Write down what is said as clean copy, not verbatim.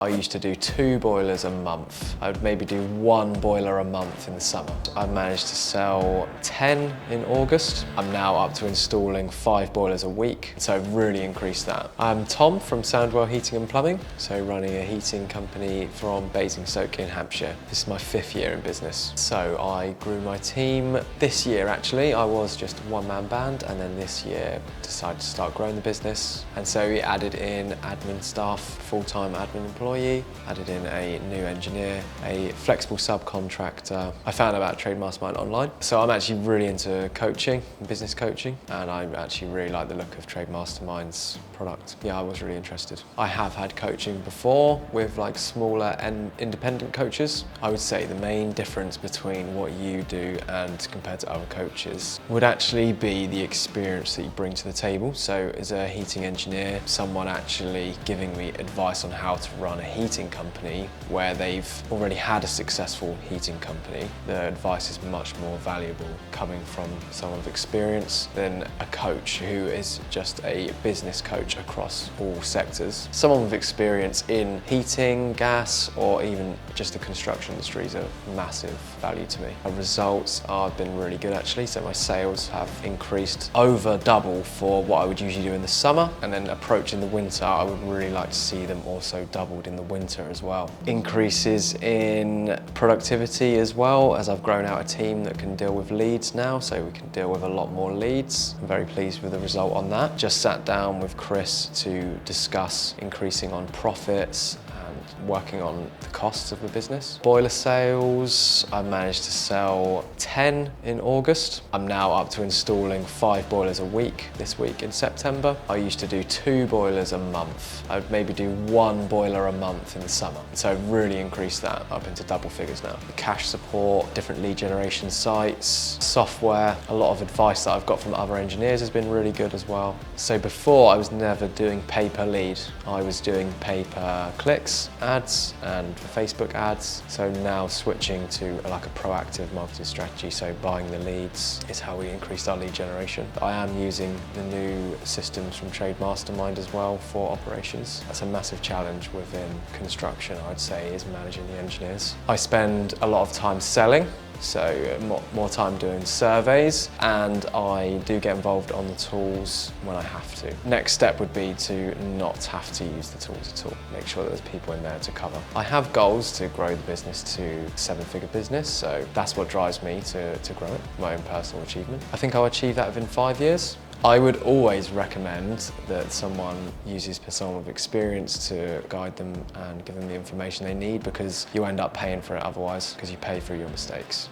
I used to do 2 boilers a month. I would maybe do 1 boiler a month in the summer. I managed to sell 10 in August. I'm now up to installing 5 boilers a week, so I've really increased that. I'm Tom from Sandwell Heating and Plumbing, so running a heating company from Basingstoke in Hampshire. This is my 5th year in business. So I grew my team this year actually. I was just a one-man band, and then this year decided to start growing the business. And so we added in admin staff, full-time admin employee, added in a new engineer, a flexible subcontractor. I found about Trade Mastermind online. So I'm actually really into coaching, business coaching, and I actually really like the look of Trade Mastermind's product. Yeah, I was really interested. I have had coaching before with like smaller and independent coaches. I would say the main difference between what you do and compared to other coaches would actually be the experience that you bring to the table. So as a heating engineer, someone actually giving me advice on how to run a heating company where they've already had a successful heating company, the advice is much more valuable coming from someone of experience than a coach who is just a business coach across all sectors. Someone with experience in heating, gas, or even just the construction industry is a massive value to me. My results have been really good actually, so my sales have increased over double for what I would usually do in the summer, and then approaching the winter I would really like to see them also doubled in the winter as well. Increases in productivity as well, as I've grown out a team that can deal with leads now, so we can deal with a lot more leads. I'm very pleased with the result on that. Just sat down with Chris to discuss increasing on profits and working on the costs of the business. Boiler sales, I managed to sell 10 in August. I'm now up to installing 5 boilers a week this week in September. I used to do 2 boilers a month. I would maybe do 1 boiler a month in the summer. So I've really increased that up into double figures now. Cash support, different lead generation sites, software, a lot of advice that I've got from other engineers has been really good as well. So before I was never doing pay per lead. I was doing pay per clicks, ads and Facebook ads. So now switching to like a proactive marketing strategy, so buying the leads is how we increased our lead generation. I am using the new systems from Trade Mastermind as well for operations. That's a massive challenge within construction, I'd say, is managing the engineers. I spend a lot of time selling, so more time doing surveys, and I do get involved on the tools when I have to. Next step would be to not have to use the tools at all. Make sure that there's people in there to cover. I have goals to grow the business to 7-figure business, so that's what drives me to grow it, my own personal achievement. I think I'll achieve that within 5 years. I would always recommend that someone uses someone with experience to guide them and give them the information they need, because you end up paying for it otherwise, because you pay for your mistakes.